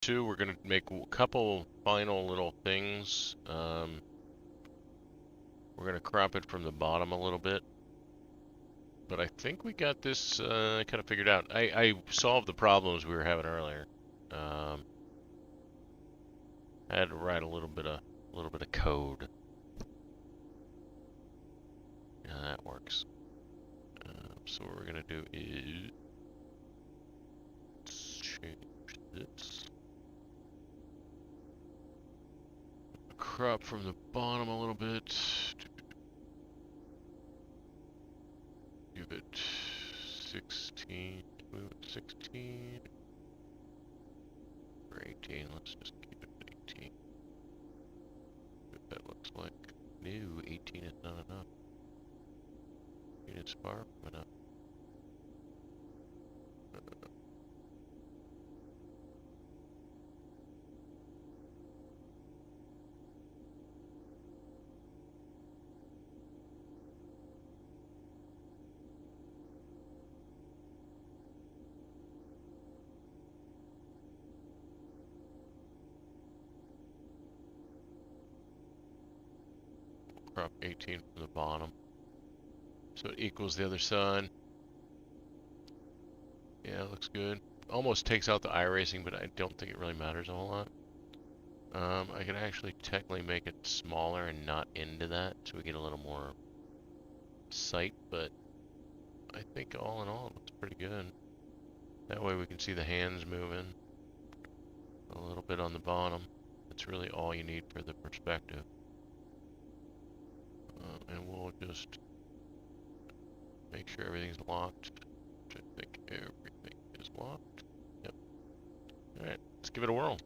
2, we're going to make a couple final little things. We're going to crop it from the bottom a little bit. But I think we got this kind of figured out. I solved the problems we were having earlier. I had to write a little bit of code. Yeah, that works. So what we're gonna do is change this. Crop from the bottom a little bit. Give it 16. Move it 16. Or 18. Let's just keep it 18. What that looks like. No, 18 is not enough. 18 is far from enough. Crop 18 from the bottom. So it equals the other side. Yeah, it looks good. Almost takes out the iRacing, but I don't think it really matters a whole lot. I can actually technically make it smaller and not into that, so we get a little more sight, but I think all in all it looks pretty good. That way we can see the hands moving a little bit on the bottom. That's really all you need for the perspective. And we'll just make sure everything's locked. I think everything is locked. Yep. Alright, let's give it a whirl.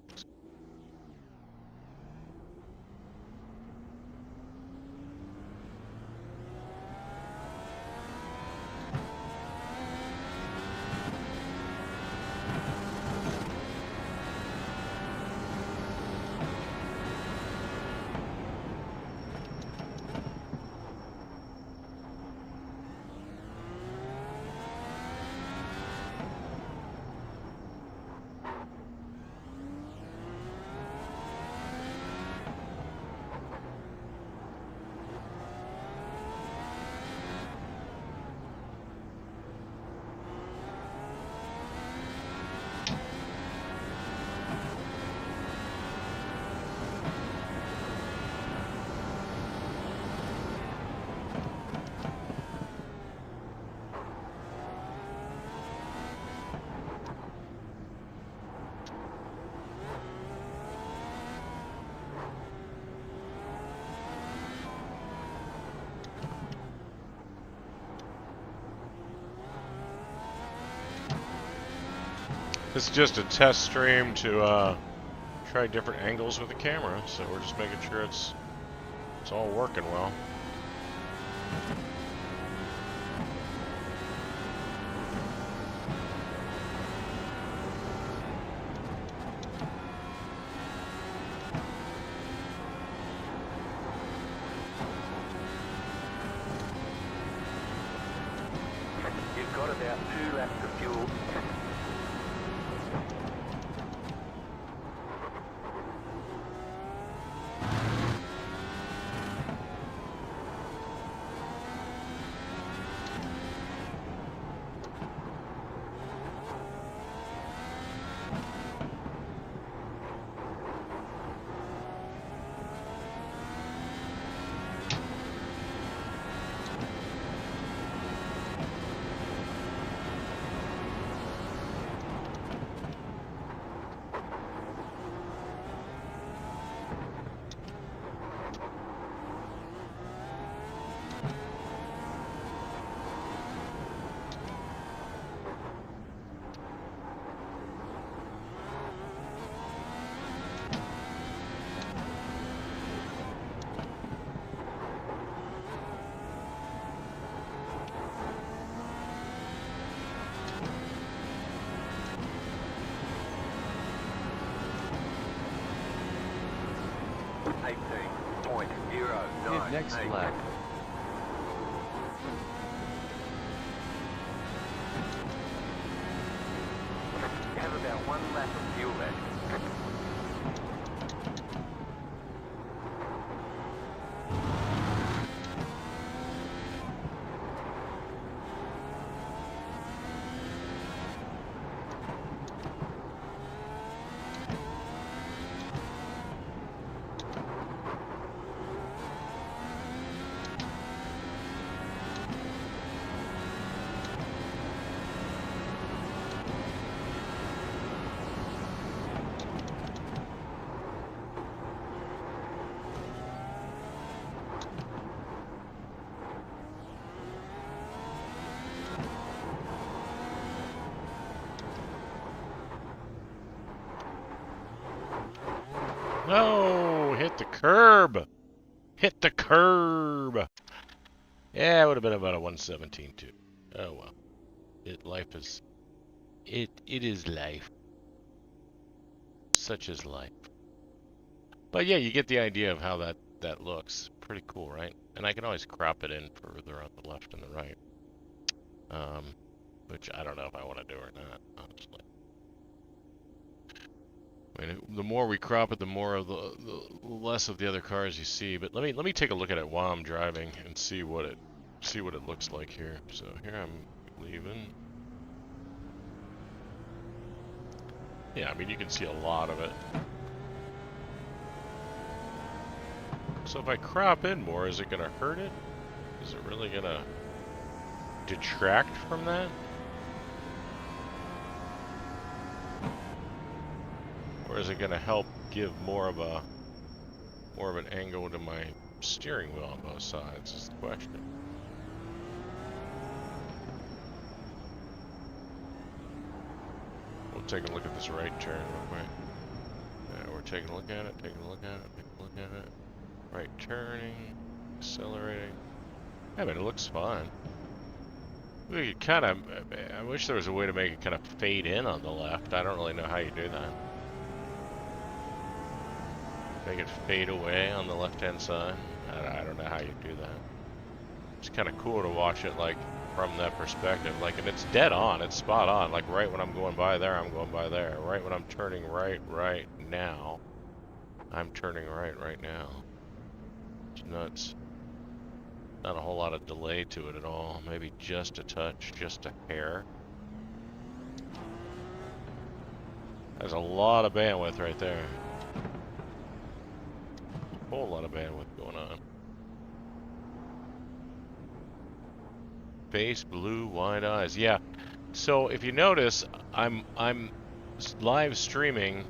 This is just a test stream to try different angles with the camera, so we're just making sure it's all working well. You've got about 2 laps of fuel. Hit next lap. You have about 1 lap of fuel left. No! Hit the curb! Hit the curb! Yeah, it would have been about a 117 too. Oh well. Life is... It is life. Such is life. But yeah, you get the idea of how that looks. Pretty cool, right? And I can always crop it in further on the left and the right. Which I don't know if I want to do or not, honestly. I mean, the more we crop it, the more of the less of the other cars you see. But let me take a look at it while I'm driving and see what it looks like here. So here I'm leaving. Yeah, I mean you can see a lot of it. So if I crop in more, is it gonna hurt it? Is it really gonna detract from that? Or is it gonna help give more of an angle to my steering wheel on both sides is the question. We'll take a look at this right turn real quick. Yeah, we're taking a look at it, taking a look at it, taking a look at it. Right turning, accelerating. Yeah, but it looks fine. We could kind of, I wish there was a way to make it kind of fade in on the left. I don't really know how you do that. Make it fade away on the left-hand side. I don't know how you do that. It's kind of cool to watch it like from that perspective. Like, and it's dead on. It's spot on. Like right when I'm going by there, I'm going by there. Right when I'm turning right now, I'm turning right now. It's nuts. Not a whole lot of delay to it at all. Maybe just a touch, just a hair. There's a lot of bandwidth right there. A whole lot of bandwidth going on. Face blue, wide eyes. Yeah. So if you notice, I'm live streaming.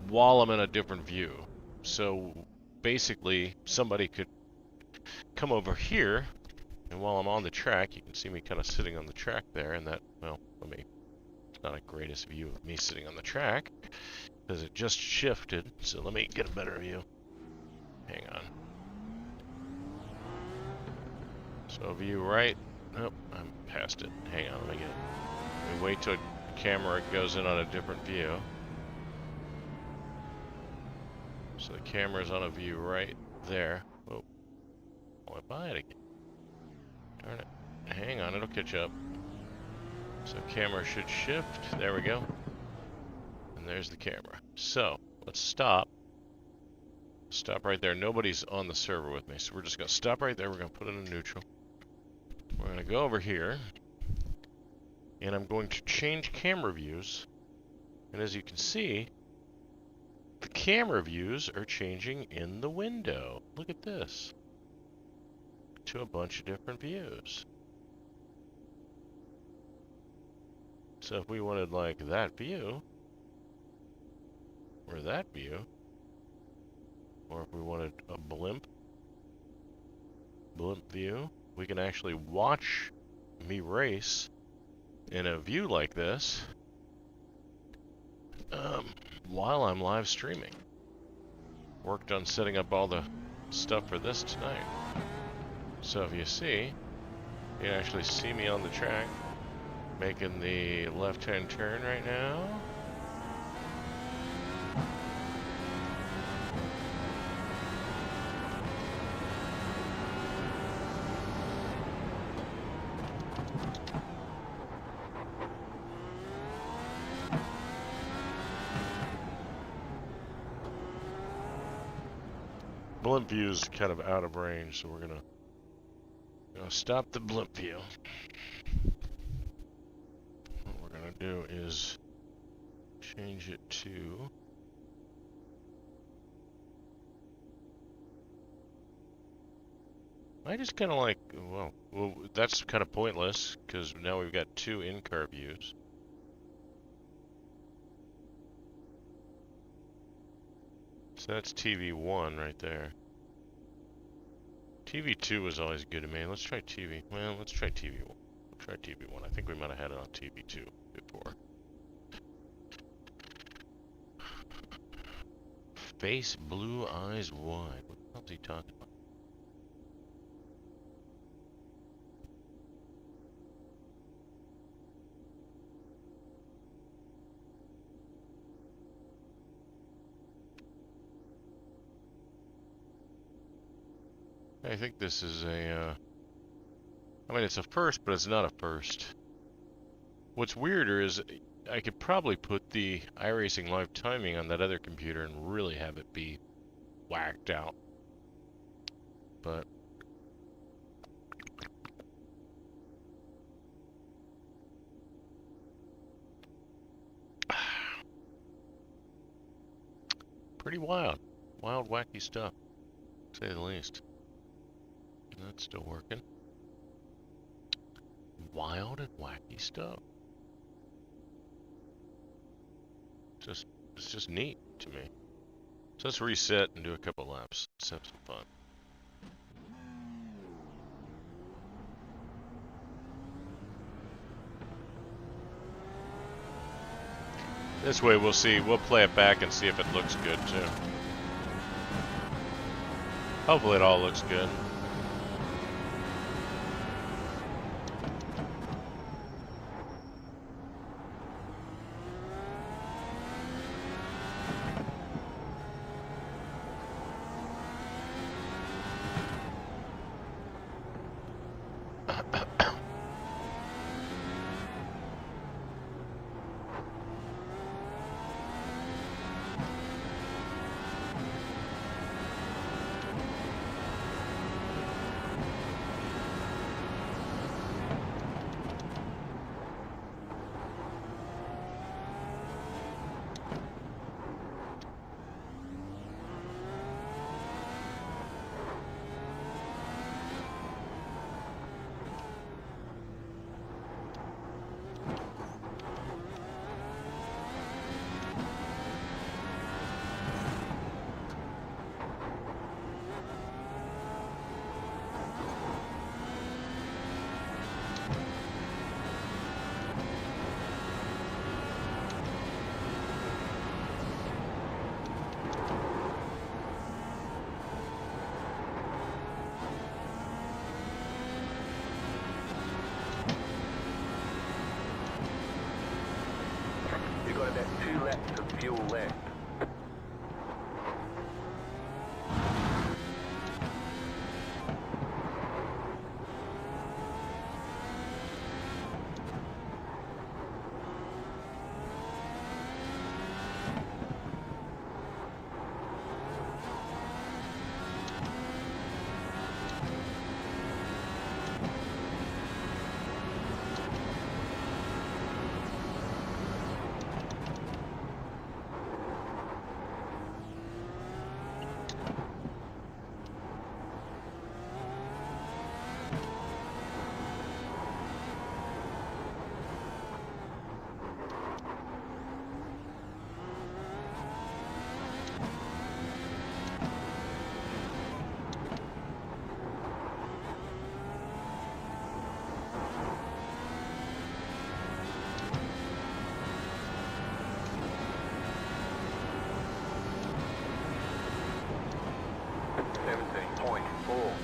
While I'm in a different view. So basically, somebody could come over here, and while I'm on the track, you can see me kind of sitting on the track there, and that, well, it's not a greatest view of me sitting on the track, because it just shifted, so let me get a better view. Hang on. So view right, oh, I'm past it. Hang on, let me get it. We wait till the camera goes in on a different view. So the camera's on a view right there. Whoa. I went by it again. Darn it. Hang on, it'll catch up. So camera should shift. There we go. And there's the camera. So, let's stop. Stop right there. Nobody's on the server with me, so we're just going to stop right there. We're going to put it in neutral. We're going to go over here. And I'm going to change camera views. And as you can see, the camera views are changing in the window. Look at this. To a bunch of different views. So if we wanted like that view, or that view, or if we wanted a blimp view, we can actually watch me race in a view like this while I'm live streaming. Worked on setting up all the stuff for this tonight. So if you see, you can actually see me on the track making the left-hand turn right now. Blimp view is kind of out of range, so we're gonna stop the blimp view. What we're gonna do is change it to I just kind of like, well, that's kind of pointless because now we've got two in-car views. So that's TV1 right there. TV2 was always good to me. Let's try TV. Well, let's try TV1. Try TV1. I think we might have had it on TV2 before. Face blue, eyes wide. What the hell's he talking about? I think this is a, I mean, it's a first, but it's not a first. What's weirder is I could probably put the iRacing live timing on that other computer and really have it be whacked out. But pretty wild. Wild, wacky stuff, to say the least. That's still working. Wild and wacky stuff. It's just neat to me. So let's reset and do a couple laps. Let's have some fun. This way we'll see. We'll play it back and see if it looks good too. Hopefully it all looks good. You've got about 2 laps of fuel left.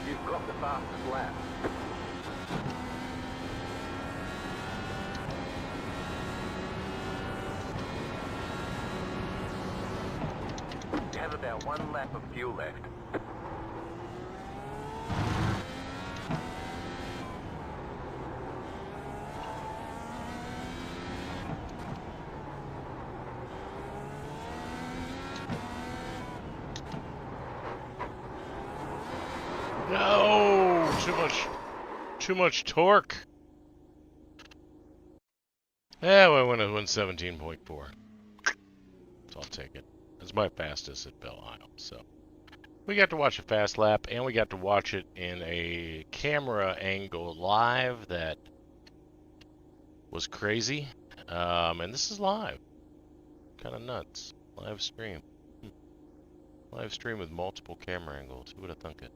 You've got the fastest lap. You have about 1 lap of fuel left. No! Too much torque. Yeah, well, I went 17.4. So I'll take it. It's my fastest at Belle Isle. So we got to watch a fast lap, and we got to watch it in a camera angle live that was crazy. And this is live. Kind of nuts. Live stream. Live stream with multiple camera angles. Who would have thunk it?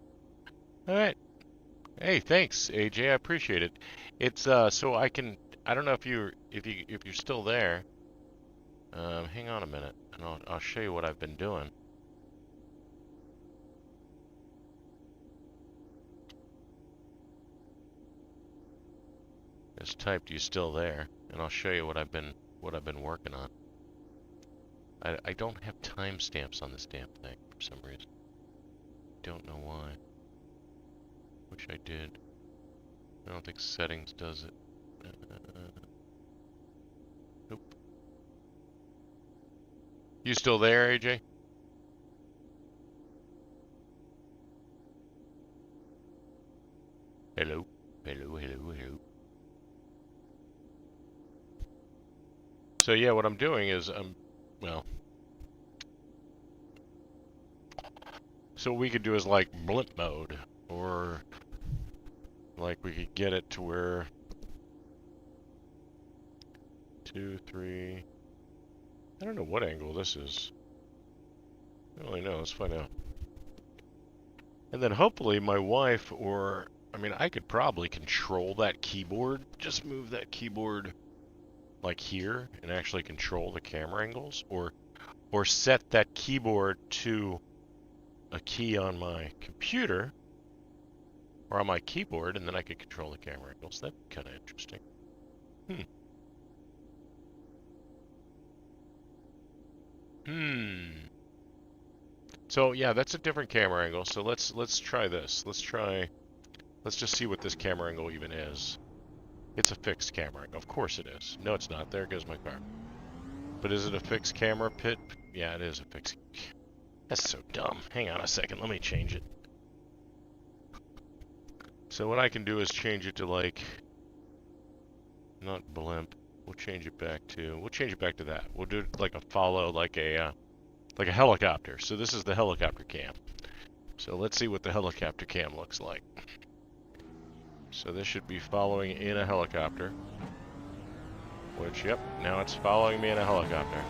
Alright. Hey, thanks, AJ. I appreciate it. It's so I can. I don't know if you're still there. Hang on a minute, and I'll show you what I've been doing. Just typed "you still there," and I'll show you what I've been working on. I don't have timestamps on this damn thing for some reason. Don't know why. Wish I did. I don't think settings does it. Nope. You still there, AJ? Hello, hello, hello, hello. So yeah, what I'm doing is well. So what we could do is like blimp mode, or like we could get it to where 2, 3. I don't know what angle this is. I don't really know. Let's find out. And then hopefully my wife, or I mean, I could probably control that keyboard. Just move that keyboard like here and actually control the camera angles, or set that keyboard to a key on my computer or on my keyboard, and then I could control the camera angles. That'd be kind of interesting. So yeah, that's a different camera angle. So let's try this. Let's just see what this camera angle even is. It's a fixed camera angle. Of course it is. No, it's not. There goes my car. But is it a fixed camera pit? Yeah, it is a fixed. That's so dumb. Hang on a second. Let me change it. So what I can do is change it to like, not blimp. We'll change it back to that. We'll do it like a follow, like a helicopter. So this is the helicopter cam. So let's see what the helicopter cam looks like. So this should be following in a helicopter. Which, yep, now it's following me in a helicopter.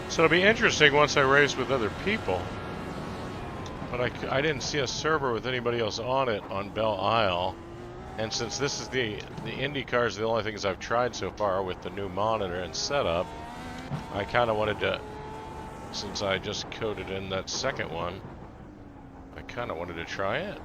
So it'll be interesting once I race with other people. But I didn't see a server with anybody else on it on Belle Isle. And since this is the Indy cars, the only things I've tried so far with the new monitor and setup, I kind of wanted to, since I just coded in that second one, I kind of wanted to try it.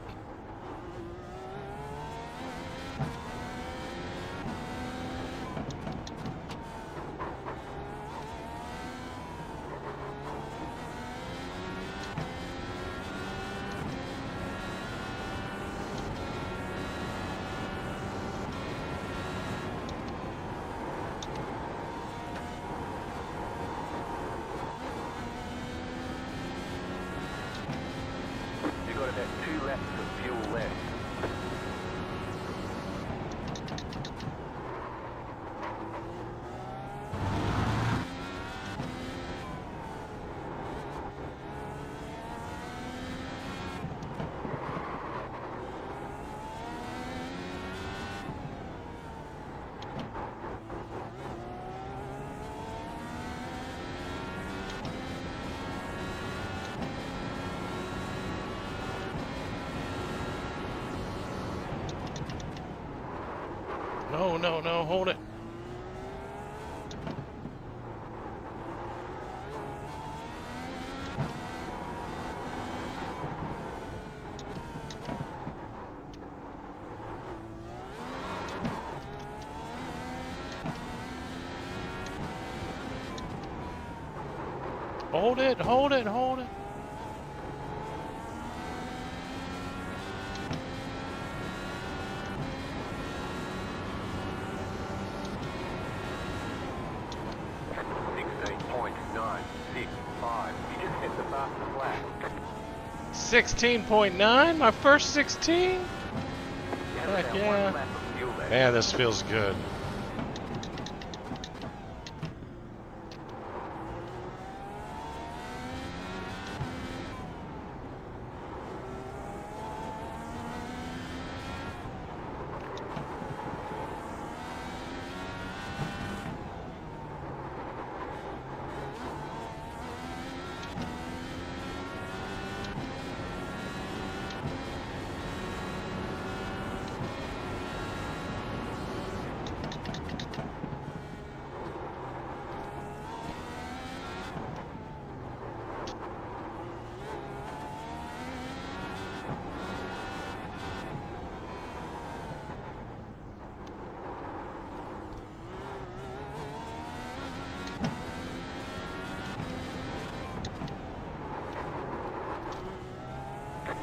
You've got about 2 laps of fuel left. No, no, no, hold it. Hold it, hold it, hold it. 16.9? My first 16? Got Heck about yeah. one lap of fuel left. Man, this feels good.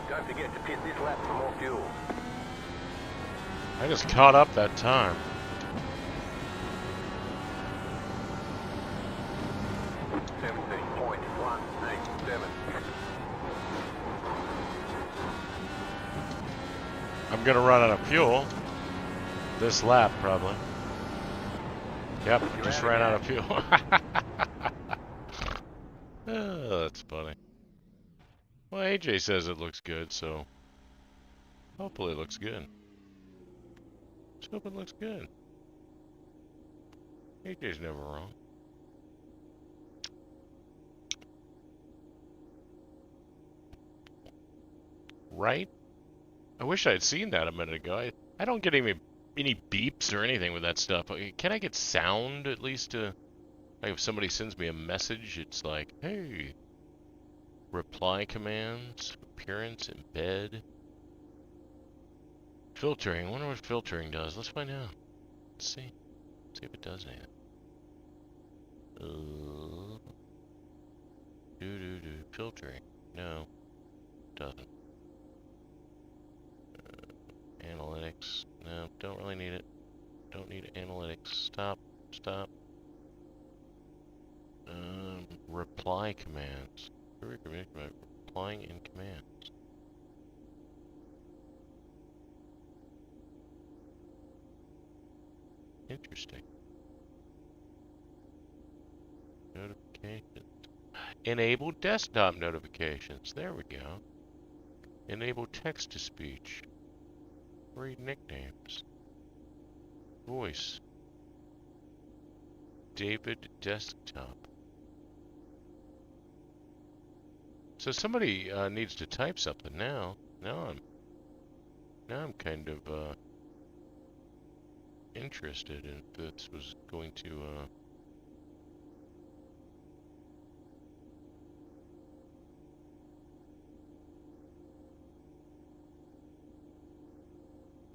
Don't forget to pit this lap for more fuel. I just caught up that time. I'm gonna run out of fuel. This lap, probably. Yep, just ran out of fuel. Oh, that's funny. Well, AJ says it looks good, so hopefully it looks good. Let's hope it looks good. AJ's never wrong. Right? I wish I had seen that a minute ago. I don't get any beeps or anything with that stuff. Can I get sound at least to, like, if somebody sends me a message, it's like, hey, reply commands, appearance, embed, filtering. I wonder what filtering does. Let's find out. Let's see. See if it does anything. Filtering. No, it doesn't. Analytics. No, don't really need it. Don't need analytics. Stop. Stop. Reply commands. Replying in commands. Interesting. Notifications. Enable desktop notifications. There we go. Enable text to speech. Read nicknames. Voice. David desktop. So somebody needs to type something now. Now I'm kind of interested in if this was going to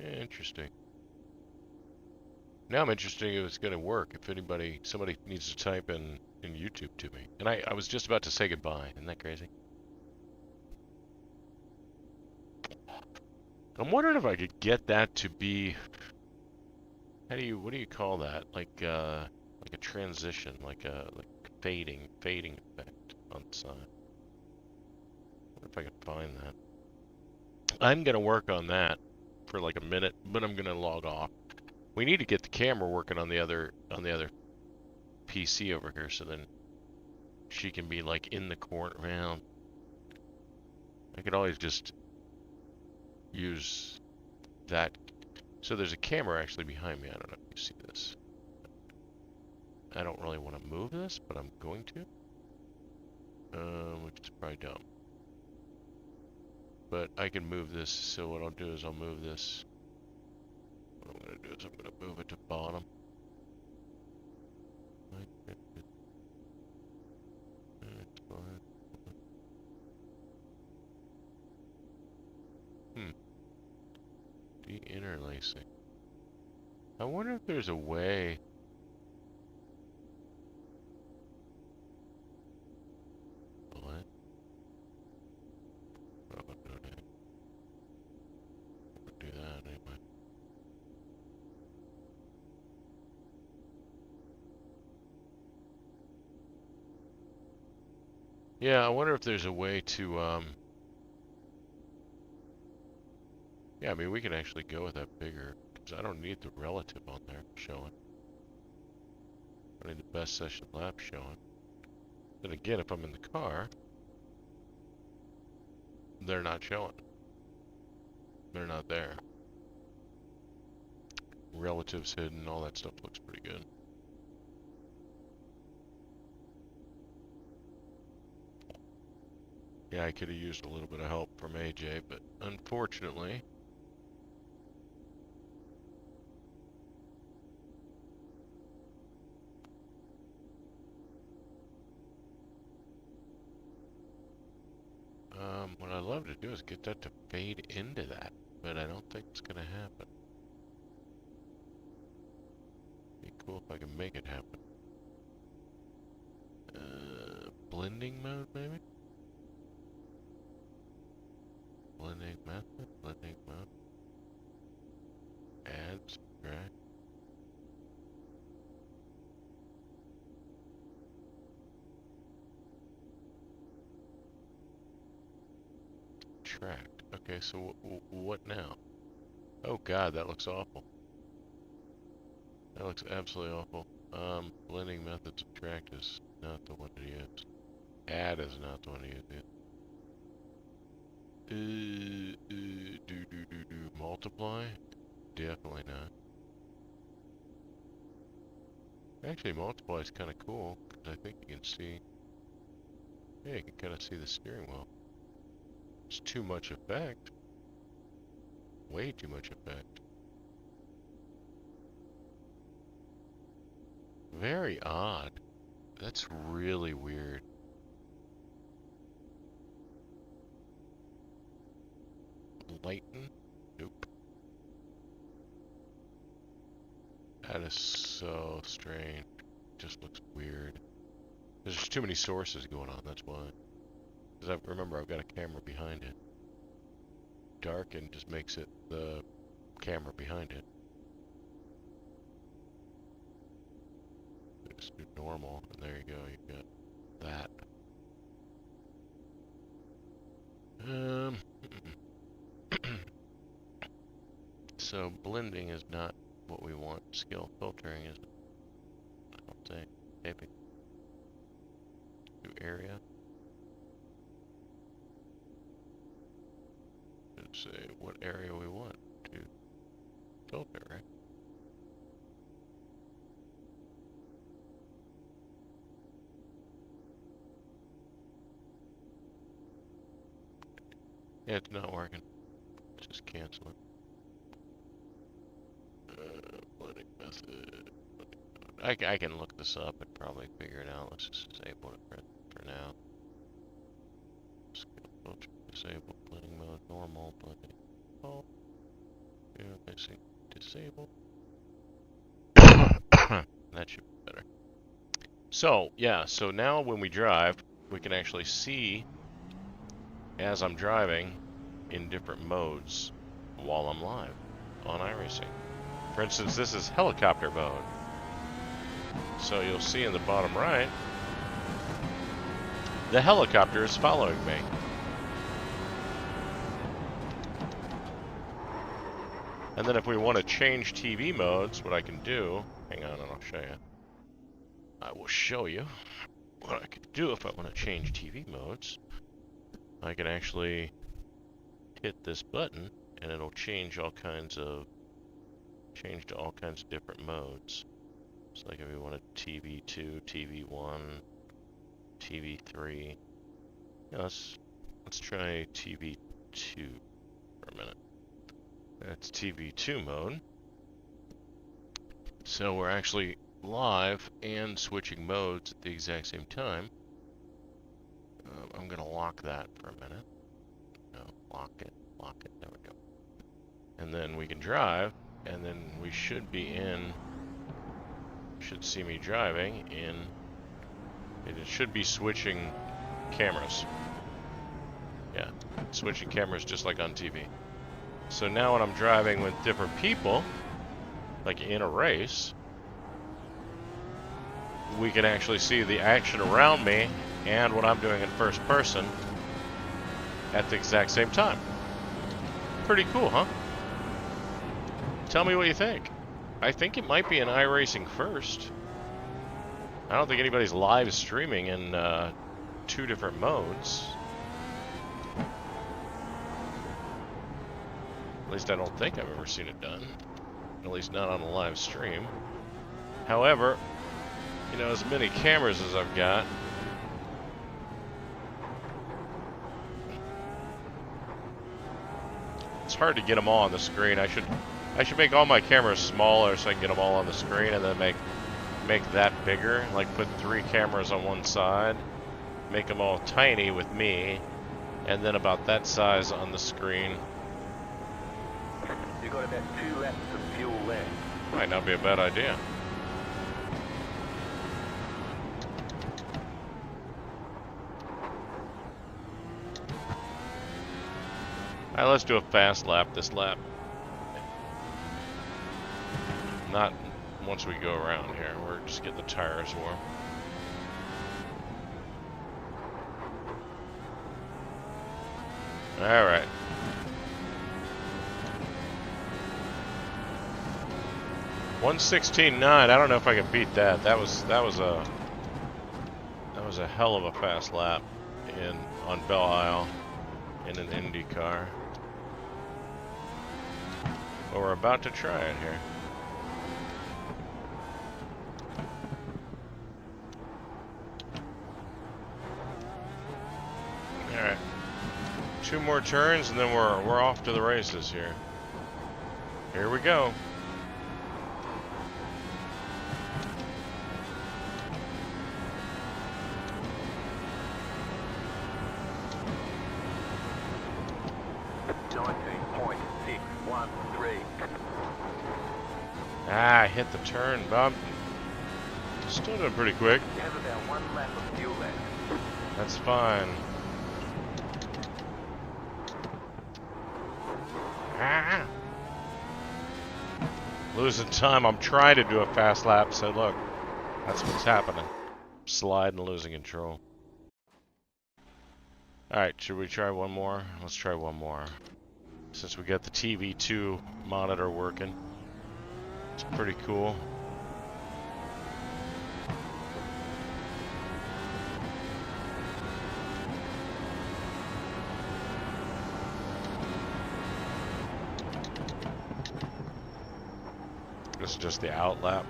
yeah, interesting. Now I'm interested if it's going to work. If somebody needs to type in YouTube to me. And I was just about to say goodbye. Isn't that crazy? I'm wondering if I could get that to be, what do you call that? Like a transition, like fading effect on the side. I wonder if I can find that. I'm gonna work on that for like a minute, but I'm gonna log off. We need to get the camera working on the other PC over here, so then she can be like in the corner. Well, I could always just use that. So there's a camera actually behind me. I don't know if you see this. I don't really want to move this, but I'm going to. Which is probably dumb. But I can move this, so what I'll do is I'll move this. What I'm going to do is I'm going to move it to bottom. That's fine. De-interlacing. I wonder if there's a way. What? I'm not gonna do that anyway. Yeah, I wonder if there's a way to Yeah, I mean, we can actually go with that bigger, because I don't need the relative on there showing. I need the best session lap showing. Then again, if I'm in the car, they're not showing. They're not there. Relatives hidden, all that stuff looks pretty good. Yeah, I could have used a little bit of help from AJ, but unfortunately... what I'd love to do is get that to fade into that, but I don't think it's going to happen. Be cool if I can make it happen. Blending mode, maybe? Blending method, blending mode. Add, subtract. Tracked. Okay, so what now? Oh god, that looks awful. That looks absolutely awful. Blending method, subtract is not the one to use. Add is not the one to use. Multiply? Definitely not. Actually, multiply is kind of cool, because I think you can see... Yeah, you can kind of see the steering wheel. It's too much effect. Way too much effect. Very odd. That's really weird. Lighten? Nope. That is so strange. Just looks weird. There's just too many sources going on, that's why. Because remember, I've got a camera behind it. Darken just makes it the camera behind it. Just do normal, and there you go, you got that. So blending is not what we want. Scale filtering is, I don't think. Maybe. Do area. Should say what area we want to filter, right? Yeah, it's not working. Just cancel it. Blending method. I can look this up and probably figure it out. Let's just disable it for now. Scale filter, disable, blending mode, normal, blending. Oh, yeah, missing, disable. That should be better. So, yeah, so now when we drive, we can actually see as I'm driving in different modes while I'm live on iRacing. For instance, this is helicopter mode. So you'll see in the bottom right, the helicopter is following me. And then if we want to change TV modes, what I can do, hang on and I'll show you. I will show you what I can do if I want to change TV modes. I can actually hit this button and it'll change to all kinds of different modes. So like if we wanted TV2, TV1, TV3. Yeah, let's try TV2 for a minute. That's TV2 mode. So we're actually live and switching modes at the exact same time. I'm gonna lock that for a minute. No, lock it, there we go. And then we can drive, and then we should see me driving in, and it should be switching cameras. Yeah, switching cameras just like on TV. So now when I'm driving with different people, like in a race, we can actually see the action around me and what I'm doing in first person at the exact same time. Pretty cool, huh? Tell me what you think. I think it might be an iRacing first. I don't think anybody's live streaming in 2 different modes. At least I don't think I've ever seen it done. At least not on a live stream. However, you know, as many cameras as I've got, it's hard to get them all on the screen. I should make all my cameras smaller so I can get them all on the screen, and then make that bigger. Like put 3 cameras on one side, make them all tiny with me, and then about that size on the screen. You've got about 2 laps of fuel left. Might not be a bad idea. Alright, let's do a fast lap this lap. Not once we go around here. We're just getting the tires warm. Alright. $1:16.9. I don't know if I can beat that. That was a hell of a fast lap on Belle Isle in an Indy car. But we're about to try it here. Alright. 2 more turns and then we're off to the races here. Here we go. Ah, I hit the turn bump. Still doing pretty quick. You have about 1 lap of fuel left. That's fine. Ah. Losing time. I'm trying to do a fast lap, so look. That's what's happening. Sliding and losing control. Alright, should we try one more? Let's try one more. Since we got the TV2 monitor working. It's pretty cool. This is just the out lap.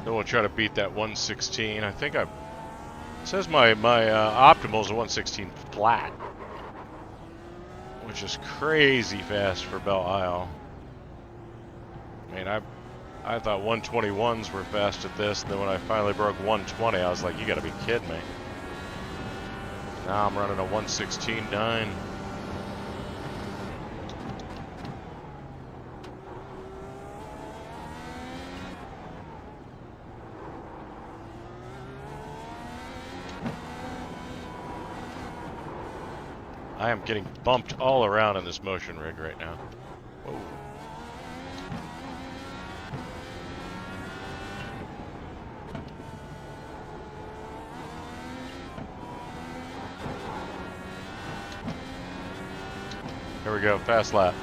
Then we'll try to beat that 1:16. I think it says my optimal is a 1:16 flat, which is crazy fast for Belle Isle. I mean, I thought 121s were fast at this, and then when I finally broke 120, I was like, you gotta be kidding me. Now I'm running a 1:16.9. I am getting bumped all around in this motion rig right now. Whoa. Here we go, fast lap.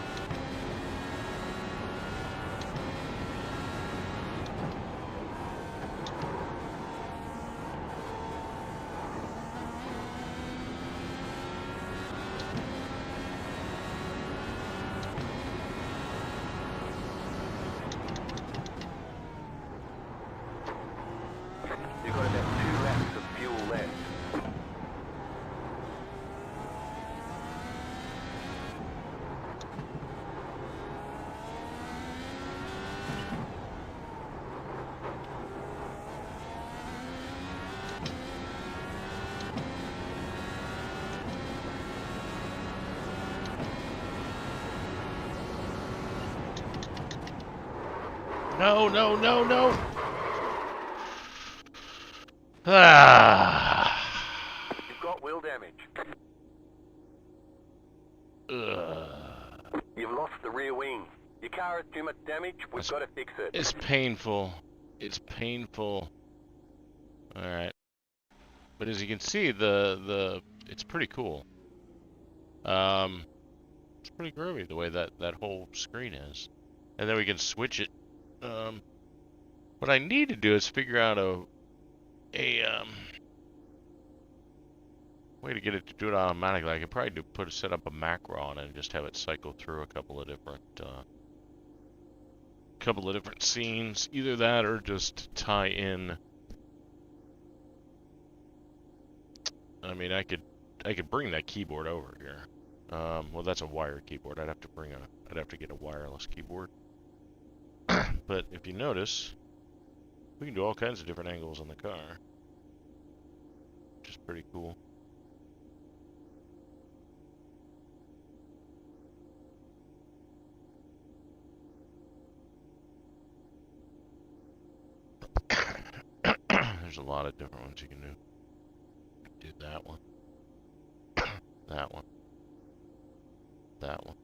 You've got about 2 laps of fuel left. No, no, no, no! Ah! You've got wheel damage. Ugh. You've lost the rear wing. Your car has too much damage. We've got to fix it. It's painful. It's painful. Alright. But as you can see, it's pretty cool. It's pretty groovy the way that whole screen is. And then we can switch it. What I need to do is figure out a way to get it to do it automatically. I could probably set up a macro on it and just have it cycle through a couple of different scenes. Either that or just tie in. I mean, I could bring that keyboard over here. Well, that's a wired keyboard. I'd have to get a wireless keyboard. But if you notice, we can do all kinds of different angles on the car, which is pretty cool. There's a lot of different ones you can do. Do that one, that one, that one.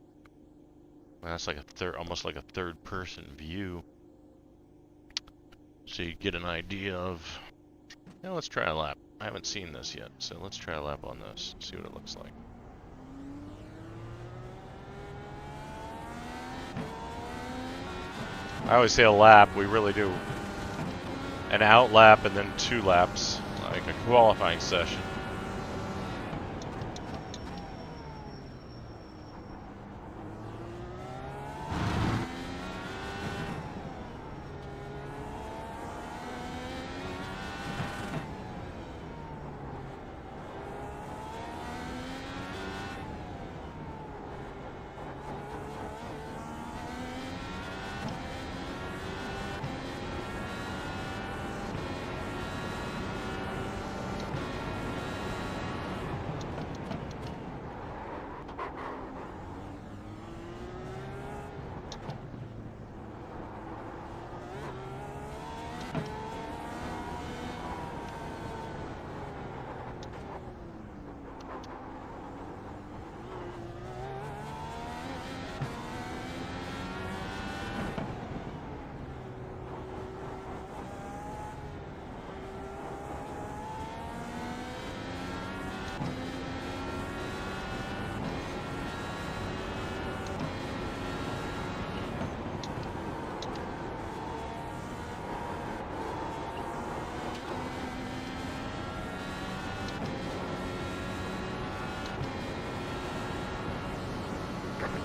That's like almost like a third-person view. So you get an idea of. Now let's try a lap. I haven't seen this yet, so let's try a lap on this. See what it looks like. I always say a lap. We really do an out lap and then 2 laps, like a qualifying session.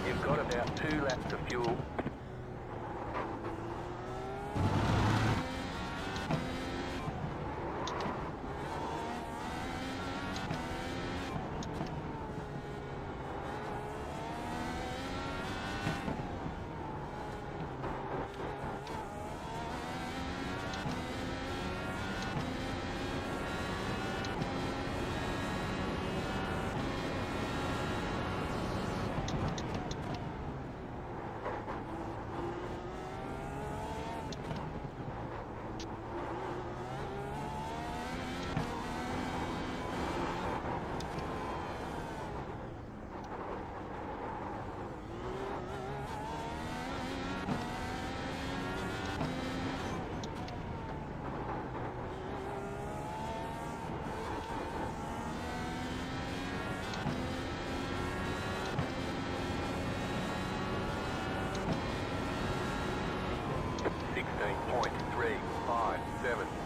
You've got about 2 laps of fuel.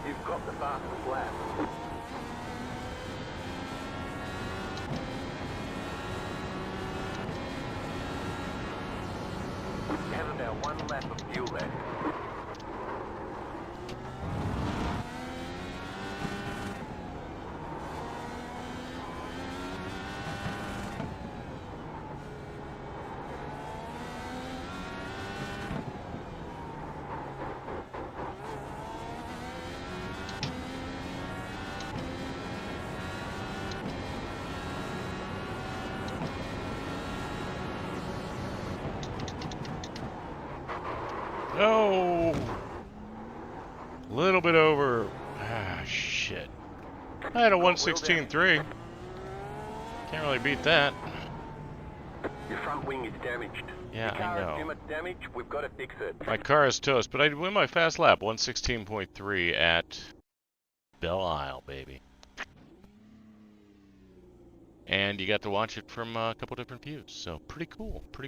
You've got the fastest lap. You have about 1 lap of fuel left. No! A little bit over. Ah, shit. I had a 116.3. Can't really beat that. Your front wing is damaged. Yeah, Your car I know. has too much damage. We've got to fix it. My car is toast, but I win my fast lap. 116.3 at Belle Isle, baby. and you got to watch it from a couple different views. So pretty cool, pretty cool.